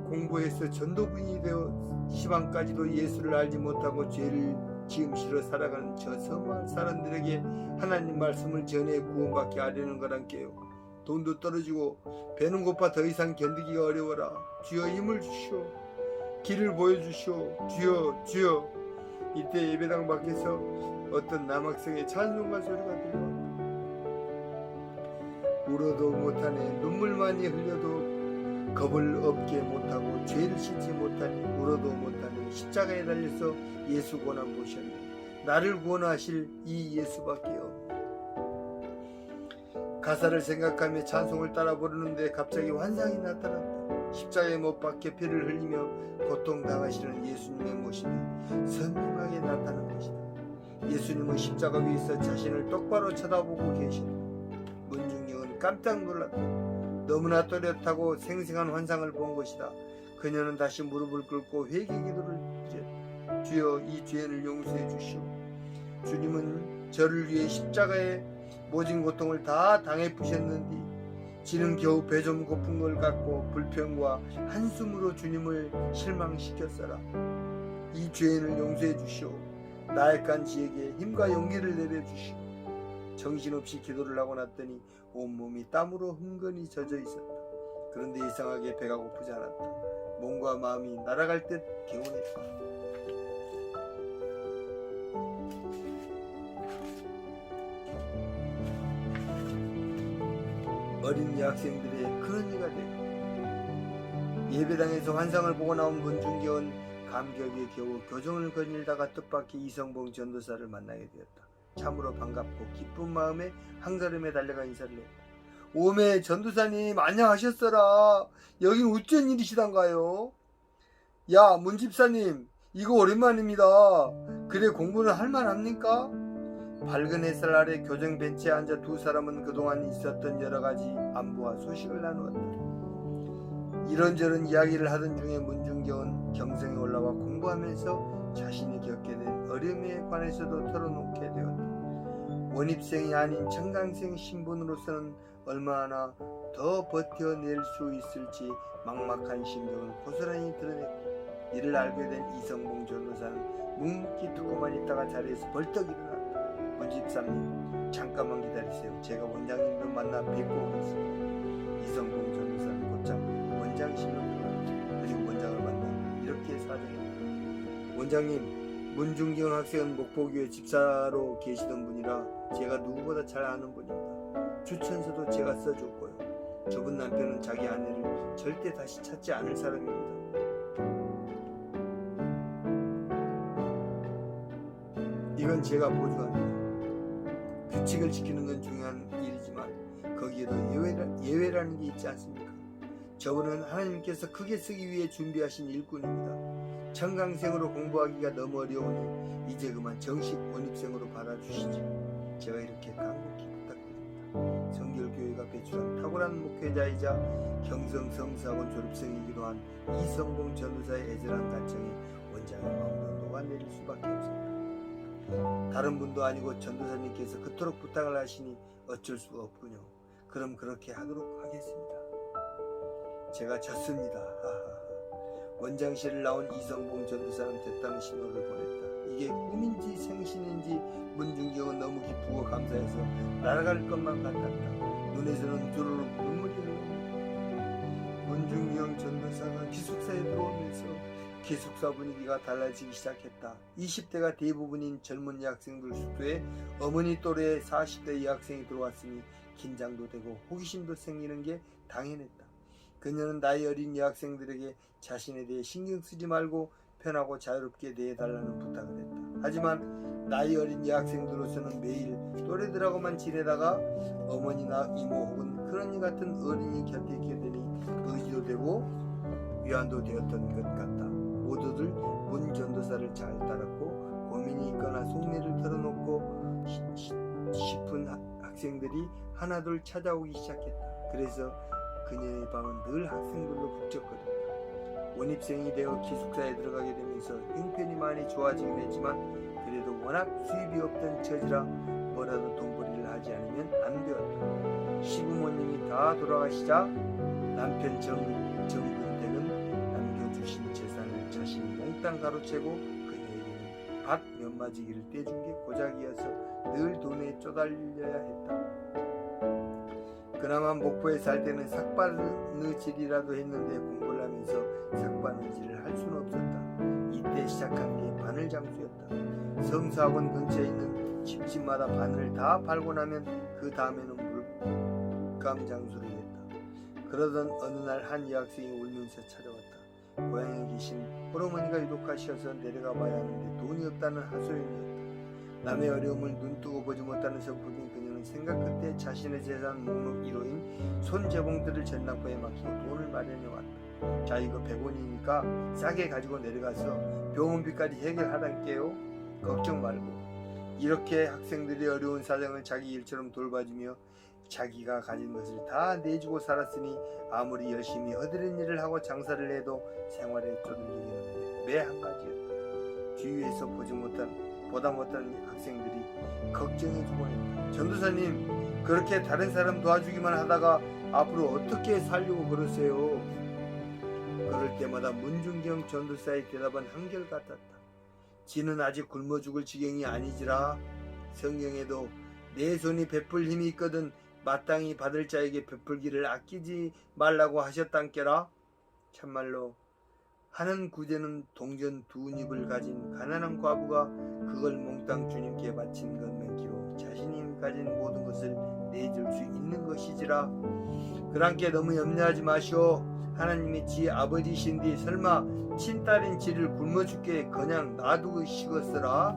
공부해서 전도부인이 되어 시방까지도 예수를 알지 못하고 죄를 지음시러 살아가는 저 섬한 사람들에게 하나님 말씀을 전해 구원받게 하려는 거란께요. 돈도 떨어지고 배는 고파 더 이상 견디기가 어려워라. 주여, 힘을 주시오. 길을 보여주시오. 주여, 주여. 이때 예배당 밖에서 어떤 남학생의 찬송가 소리가 들려왔다. 울어도 못하네. 눈물만이 흘려도 겁을 없게 못하고 죄를 씻지 못하니 울어도 못하니 십자가에 달려서 예수 고난 보셨네. 나를 구원하실 이 예수밖에요. 가사를 생각하며 찬송을 따라 부르는데 갑자기 환상이 나타났다. 십자가에 못 박혀 피를 흘리며 고통당하시는 예수님의 모습이 선명하게 나타난 것이다. 예수님은 십자가 위에서 자신을 똑바로 쳐다보고 계시다. 문중경은 깜짝 놀랐다. 너무나 또렷하고 생생한 환상을 본 것이다. 그녀는 다시 무릎을 꿇고 회개 기도를 드렸다. 주여, 이 죄인을 용서해 주시오. 주님은 저를 위해 십자가에 모진 고통을 다 당해 푸셨는디 지는 겨우 배 좀 고픈 걸 갖고 불평과 한숨으로 주님을 실망시켰어라. 이 죄인을 용서해 주시오. 나약한 지에게 힘과 용기를 내려주시오. 정신없이 기도를 하고 났더니 온몸이 땀으로 흥건히 젖어 있었다. 그런데 이상하게 배가 고프지 않았다. 몸과 마음이 날아갈 듯 개운했다. 어린 여학생들의 큰 이가 되고 예배당에서 환상을 보고 나온 문준경은 감격에 겨우 교정을 거닐다가 뜻밖의 이성봉 전도사를 만나게 되었다. 참으로 반갑고 기쁜 마음에 한 걸음에 달려가 인사를 했다. 오메 전도사님, 안녕하셨어라. 여긴 어쩐 일이시단가요? 야, 문집사님, 이거 오랜만입니다. 그래, 공부는 할만합니까? 밝은 햇살 아래 교정 벤치에 앉아 두 사람은 그동안 있었던 여러가지 안부와 소식을 나누었다. 이런저런 이야기를 하던 중에 문준경은 경성에 올라와 공부하면서 자신이 겪게 된 어려움에 관해서도 털어놓게 되었다. 원입생이 아닌 청강생 신분으로서는 얼마나 더 버텨낼 수 있을지 막막한 심정을 고스란히 드러냈고, 이를 알게 된 이성봉 전도사는 묵묵히 듣고만 있다가 자리에서 벌떡 일어났다. 문집사님, 잠깐만 기다리세요. 제가 원장님도 만나 뵙고 오겠습니다. 이성봉 전도사는 곧장 원장실로 들어갔다. 그리고 원장을 만나 이렇게 사정했다. 원장님, 문준경 학생은 목포교회 집사로 계시던 분이라 제가 누구보다 잘 아는 분입니다. 추천서도 제가 써줬고요. 저분 남편은 자기 아내를 절대 다시 찾지 않을 사람입니다. 이건 제가 보증합니다. 규칙을 지키는 건 중요한 일이지만 거기에도 예외라는 게 있지 않습니까? 저분은 하나님께서 크게 쓰기 위해 준비하신 일꾼입니다. 청강생으로 공부하기가 너무 어려우니 이제 그만 정식 원입생으로 받아주시죠. 제가 이렇게 간곡히 부탁드립니다. 성결교회가 배출한 탁월한 목회자이자 경성 성사학원 졸업생이기도 한 이성봉 전도사의 애절한 간청에 원장의 마음도 녹아내릴 수밖에 없습니다. 다른 분도 아니고 전도사님께서 그토록 부탁을 하시니 어쩔 수가 없군요. 그럼 그렇게 하도록 하겠습니다. 제가 졌습니다. 원장실을 나온 이성봉 전도사는 됐다는 신호를 보냈다. 이게 꿈인지 생신인지 문중경은 너무 기쁘고 감사해서 날아갈 것만 같았다. 눈에서는 주르륵 눈물이 흘렀다. 문중경 전도사가 기숙사에 들어오면서 기숙사 분위기가 달라지기 시작했다. 20대가 대부분인 젊은 여학생들 숙소에 어머니 또래의 40대 여학생이 들어왔으니 긴장도 되고 호기심도 생기는 게 당연했다. 그녀는 나이 어린 여학생들에게 자신에 대해 신경 쓰지 말고 편하고 자유롭게 대해달라는 부탁을 했다. 하지만 나이 어린 여학생들로서는 매일 또래들하고만 지내다가 어머니나 이모 혹은 큰언니 같은 어린이 곁에 있게 되니 의지도 되고 위안도 되었던 것 같다. 모두들 문 전도사를 잘 따랐고 고민이 있거나 속내를 털어놓고 싶은 학생들이 하나둘 찾아오기 시작했다. 그래서 그녀의 방은 늘 학생들로 북적거린다. 원입생이 되어 기숙사에 들어가게 되면서 형편이 많이 좋아지긴 했지만 그래도 워낙 수입이 없던 처지라 뭐라도 돈벌이를 하지 않으면 안 되었다. 시부모님이 다 돌아가시자 남편 정근태는 남겨주신 재산을 자신이 몽땅 가로채고 그녀에게는 밭 몇 마지기를 떼준 게 고작이어서 늘 돈에 쪼달려야 했다. 그나마 목포에 살 때는 삭바느질이라도 했는데 공부를 하면서 삭바느질을 할 수는 없었다. 이때 시작한 게 바늘 장수였다. 성수학원 근처에 있는 집집마다 바늘을 다 팔고 나면 그 다음에는 물감 장수를 했다. 그러던 어느 날 한 여학생이 울면서 찾아왔다. 고향에 계신 홀어머니가 유독하셔서 내려가 봐야 하는데 돈이 없다는 하소연이었다. 남의 어려움을 눈뜨고 보지 못하는 성품인 그녀는 생각 끝에 자신의 재산 목록 1호인 손재봉들을 전당포에 맡기고 돈을 마련해 왔다. 자, 이거 100원이니까 싸게 가지고 내려가서 병원비까지 해결하란께요. 걱정 말고. 이렇게 학생들의 어려운 사정을 자기 일처럼 돌봐주며 자기가 가진 것을 다 내주고 살았으니 아무리 열심히 허드렛 일을 하고 장사를 해도 생활에 쪼들리기는 매 한 가지였다. 주위에서 보다 못한 학생들이 걱정해주곤 했다. 전도사님, 그렇게 다른 사람 도와주기만 하다가 앞으로 어떻게 살려고 그러세요? 그럴 때마다 문중경 전도사의 대답은 한결같았다. 지는 아직 굶어 죽을 지경이 아니지라. 성경에도 내 손이 베풀 힘이 있거든 마땅히 받을 자에게 베풀기를 아끼지 말라고 하셨단께라. 참말로 하는 구제는 동전 2닙을 가진 가난한 과부가 그걸 몽땅 주님께 바친 것 맨키로 자신이 가진 모든 것을 내줄 수 있는 것이지라. 그랑께 너무 염려하지 마시오. 하나님이 지 아버지신디 설마 친딸인 지를 굶어 죽게 그냥 놔두시겠으라.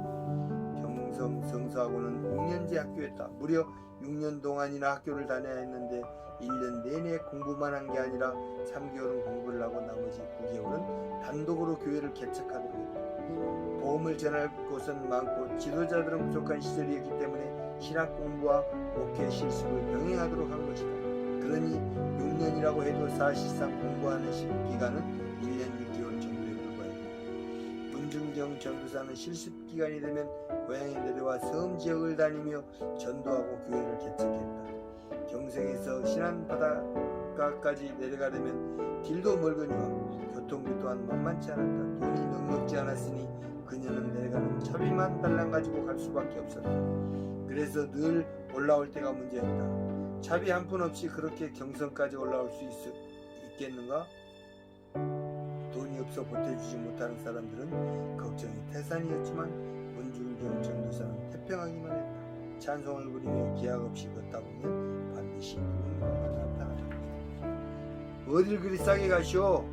경성 성수학원은 6년제 학교였다. 무려 6년 동안이나 학교를 다녀야 했는데 1년 내내 공부만 한 게 아니라 3개월은 공부를 하고 나머지 9개월은 단독으로 교회를 개척하도록 했다. 복음을 전할 곳은 많고 지도자들은 부족한 시절이었기 때문에 신학 공부와 목회 실습을 병행하도록 한 것이다. 그러니 6년이라고 해도 사실상 공부하는 기간은 1년 6개월 정도에 불과했다. 문중경 전도사는 실습 기간이 되면 고향에 내려와 섬 지역을 다니며 전도하고 교회를 개척했다. 경성에서 신안바닷가까지 내려가려면 길도 멀거니와 교통비 또한 만만치 않았다. 돈이 넉넉지 않았으니 그녀는 내려가는 차비만 달랑 가지고 갈 수밖에 없었다. 그래서 늘 올라올 때가 문제였다. 차비 한 푼 없이 그렇게 경성까지 올라올 수 있겠는가? 돈이 없어 보태주지 못하는 사람들은 걱정이 태산이었지만 문중경 전도사는 태평하기만 했다. 찬송을 부리며 기약 없이 걷다 보면 반드시 누군가가 나타나다. 어딜 그리 싸게 가시오?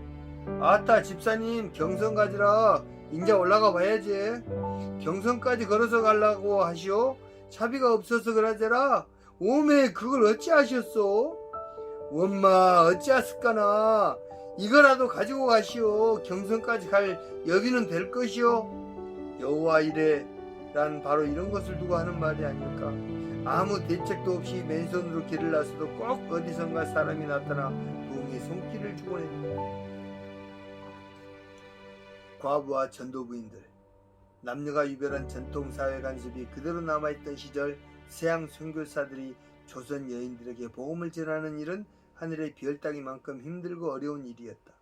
아따 집사님, 경성 가지라. 인제 올라가 봐야지. 경성까지 걸어서 가려고 하시오? 차비가 없어서 그러더라. 오메 그걸 어찌하셨소? 엄마 어찌하실까나. 이거라도 가지고 가시오. 경성까지 갈 여비는 될 것이오. 여호와 이래 란 바로 이런 것을 두고 하는 말이 아닐까. 아무 대책도 없이 맨손으로 길을 나서도 꼭 어디선가 사람이 나타나 도움의 손길을 주곤 했다. 과부와 전도부인들, 남녀가 유별한 전통사회 간섭이 그대로 남아있던 시절 서양 선교사들이 조선 여인들에게 복음을 전하는 일은 하늘의 별 따기만큼 힘들고 어려운 일이었다.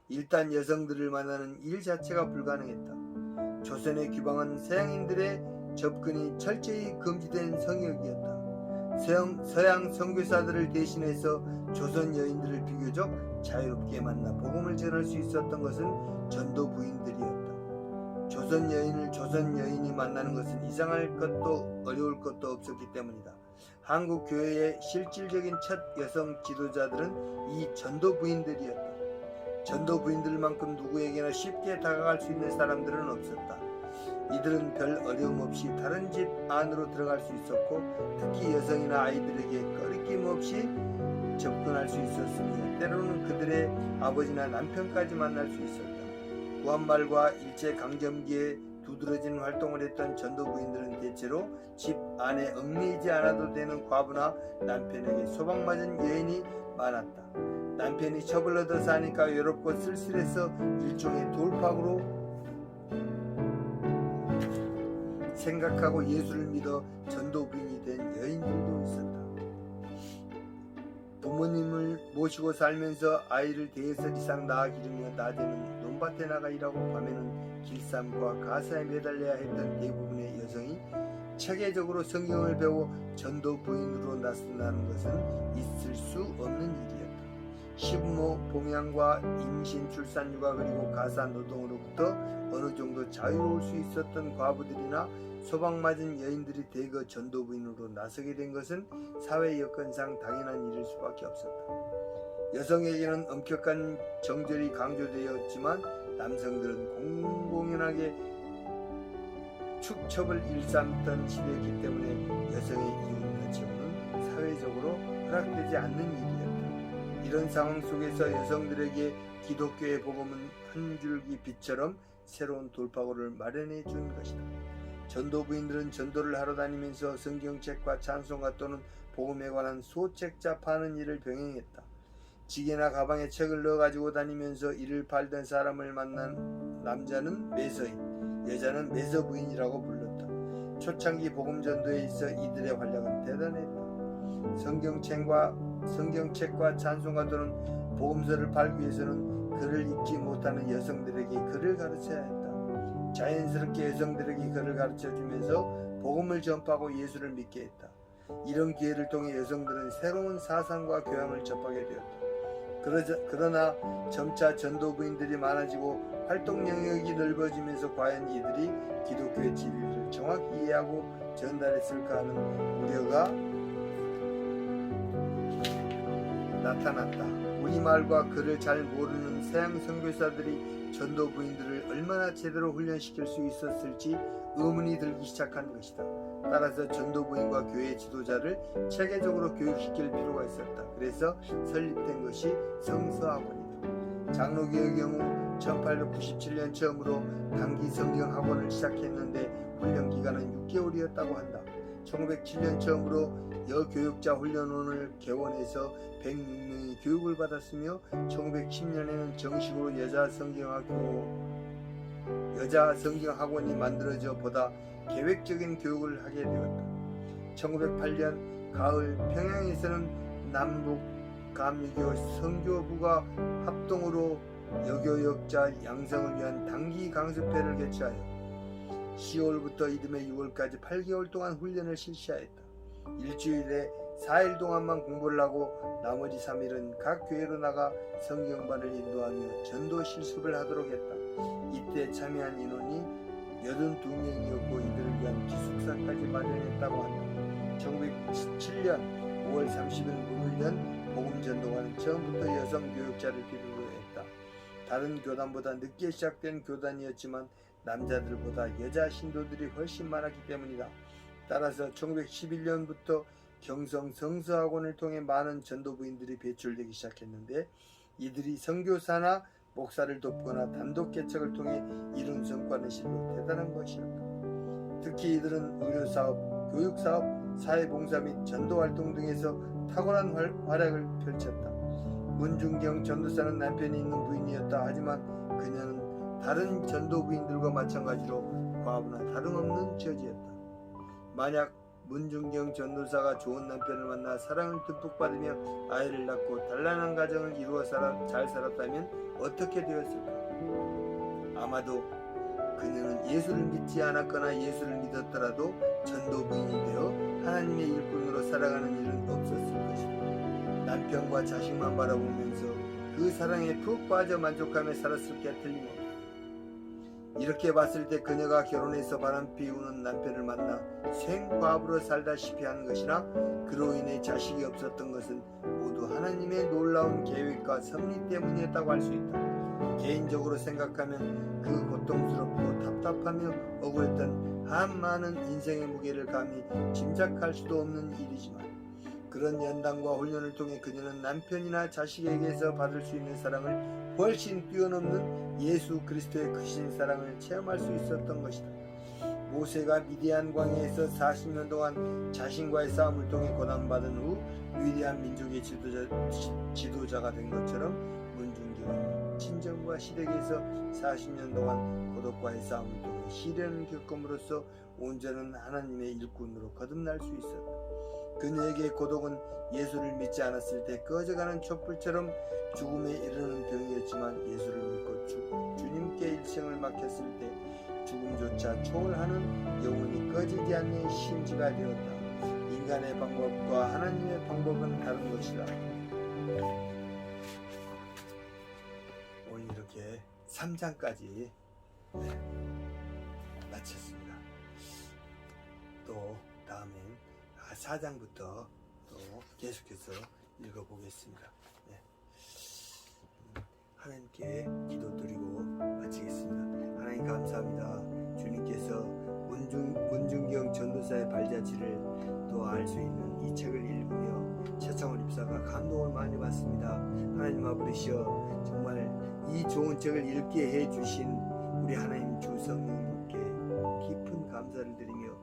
일단 여성들을 만나는 일 자체가 불가능했다. 조선의 규방은 서양인들의 접근이 철저히 금지된 성역이었다. 서양 선교사들을 대신해서 조선 여인들을 비교적 자유롭게 만나 복음을 전할 수 있었던 것은 전도 부인들이었다. 조선 여인을 조선 여인이 만나는 것은 이상할 것도 어려울 것도 없었기 때문이다. 한국 교회의 실질적인 첫 여성 지도자들은 이 전도 부인들이었다. 전도 부인들만큼 누구에게나 쉽게 다가갈 수 있는 사람들은 없었다. 이들은 별 어려움 없이 다른 집 안으로 들어갈 수 있었고, 특히 여성이나 아이들에게 거리낌 없이 접근할 수 있었으며, 때로는 그들의 아버지나 남편까지 만날 수 있었다. 구한말과 일제강점기에 두드러진 활동을 했던 전도부인들은 대체로 집 안에 얽매이지 않아도 되는 과부나 남편에게 소방맞은 여인이 많았다. 남편이 첩을 얻어 사니까 외롭고 쓸쓸해서 일종의 돌팍으로 생각하고 예수를 믿어 전도부인이 된 여인들도 있었다. 부모님을 모시고 살면서 아이를 4살 이상 낳아 기르며 낮에는 논밭에 나가 일하고 밤에는 길쌈과 가사에 매달려야 했던 대부분의 여성이 체계적으로 성경을 배워 전도부인으로 나선다는 것은 있을 수 없는 일이었다. 시부모 봉양과 임신, 출산, 육아 그리고 가사 노동으로부터 어느 정도 자유로울 수 있었던 과부들이나 소방맞은 여인들이 대거 전도부인으로 나서게 된 것은 사회 여건상 당연한 일일 수밖에 없었다. 여성에게는 엄격한 정절이 강조되었지만 남성들은 공공연하게 축첩을 일삼던 시대이기 때문에 여성의 이혼 여체는 사회적으로 허락되지 않는 일이었다. 이런 상황 속에서 여성들에게 기독교의 복음은 한 줄기 빛처럼 새로운 돌파구를 마련해 준 것이다. 전도부인들은 전도를 하러 다니면서 성경책과 찬송가 또는 복음에 관한 소책자 파는 일을 병행했다. 지게나 가방에 책을 넣어 가지고 다니면서 이를 팔던 사람을 만난 남자는 매서인, 여자는 매서부인이라고 불렀다. 초창기 복음 전도에 있어 이들의 활약은 대단했다. 성경책과 찬송가 또는 복음서를 팔기 위해서는 글을 읽지 못하는 여성들에게 글을 가르쳐야 했다. 자연스럽게 여성들에게 글을 가르쳐주면서 복음을 전파하고 예수를 믿게 했다. 이런 기회를 통해 여성들은 새로운 사상과 교양을 접하게 되었다. 그러나 점차 전도부인들이 많아지고 활동 영역이 넓어지면서 과연 이들이 기독교의 진리를 정확히 이해하고 전달했을까 하는 우려가 나타났다. 우리말과 글을 잘 모르는 서양 선교사들이 전도부인들을 얼마나 제대로 훈련시킬 수 있었을지 의문이 들기 시작한 것이다. 따라서 전도부인과 교회 지도자를 체계적으로 교육시킬 필요가 있었다. 그래서 설립된 것이 성서학원이다. 장로교의 경우 1897년 처음으로 단기 성경학원을 시작했는데 훈련 기간은 6개월이었다고 한다. 1907년 처음으로 여교육자 훈련원을 개원해서 106명이 교육을 받았으며 1910년에는 정식으로 여자 성경학원이 만들어져 보다 계획적인 교육을 하게 되었다. 1908년 가을 평양에서는 남북 감리교 선교부가 합동으로 여교역자 양성을 위한 단기 강습회를 개최하여 10월부터 이듬해 6월까지 8개월 동안 훈련을 실시하였다. 일주일에 4일 동안만 공부를 하고 나머지 3일은 각 교회로 나가 성경반을 인도하며 전도 실습을 하도록 했다. 이때 참여한 인원이 82명이었고 이들을 위한 기숙사까지 마련했다고 한다. 1917년 5월 30일 문을 복음전도관은 처음부터 여성 교육자를 필요로 했다. 다른 교단보다 늦게 시작된 교단이었지만 남자들보다 여자 신도들이 훨씬 많았기 때문이다. 따라서 1911년부터 경성 성서학원을 통해 많은 전도부인들이 배출되기 시작했는데 이들이 선교사나 목사를 돕거나 단독 개척을 통해 이룬 성과는 실로 대단한 것이었다. 특히 이들은 의료사업, 교육사업, 사회봉사 및 전도활동 등에서 탁월한 활약을 펼쳤다. 문중경 전도사는 남편이 있는 부인이었다. 하지만 그녀는 다른 전도부인들과 마찬가지로 과부나 다름없는 처지였다. 만약 문중경 전도사가 좋은 남편을 만나 사랑을 듬뿍 받으며 아이를 낳고 단란한 가정을 이루어 잘 살았다면 어떻게 되었을까? 아마도 그녀는 예수를 믿지 않았거나 예수를 믿었더라도 전도 부인이 되어 하나님의 일꾼으로 살아가는 일은 없었을 것이다. 남편과 자식만 바라보면서 그 사랑에 푹 빠져 만족하며 살았을 게 틀림없다. 이렇게 봤을 때 그녀가 결혼해서 바람 피우는 남편을 만나 생과부로 살다시피 한 것이나 그로 인해 자식이 없었던 것은 모두 하나님의 놀라운 계획과 섭리 때문이었다고 할 수 있다. 개인적으로 생각하면 그 고통스럽고 답답하며 억울했던 한 많은 인생의 무게를 감히 짐작할 수도 없는 일이지만 그런 연단과 훈련을 통해 그녀는 남편이나 자식에게서 받을 수 있는 사랑을 훨씬 뛰어넘는 예수 그리스도의 크신 사랑을 체험할 수 있었던 것이다. 모세가 미디안 광야에서 40년 동안 자신과의 싸움을 통해 고난받은 후 위대한 민족의 지도자가 된 것처럼 문중기는 친정과 시댁에서 40년 동안 고독과의 싸움을 통해 시련을 겪음으로써 온전한 하나님의 일꾼으로 거듭날 수 있었다. 그녀에게 고독은 예수를 믿지 않았을 때 꺼져가는 촛불처럼 죽음에 이르는 병이었지만 예수를 믿고 주님께 일생을 맡겼을 때 죽음조차 초월하는 영원히 꺼지지 않는 심지가 되었다. 인간의 방법과 하나님의 방법은 다른 것이다. 오늘 이렇게 3장까지 마쳤습니다. 또 다음엔 4장부터 또 계속해서 읽어보겠습니다. 하나님께 기도드리고 마치겠습니다. 하나님 감사합니다. 주님께서 문중경 전도사의 발자취를 또 알 수 있는 이 책을 읽으며 최창원 입사가 감동을 많이 받습니다. 하나님 아버지여, 정말 이 좋은 책을 읽게 해주신 우리 하나님 주 성령님께 깊은 감사를 드리며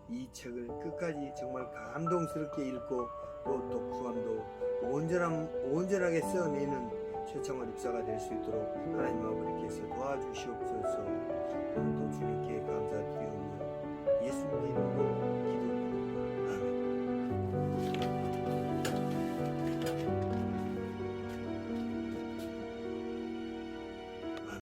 이 책을 끝까지 정말 감동스럽게 읽고 또 독후감도 온전하게 써내는 최창원 입사가 될 수 있도록 하나님 아버지께서 도와주시옵소서. 또 주님께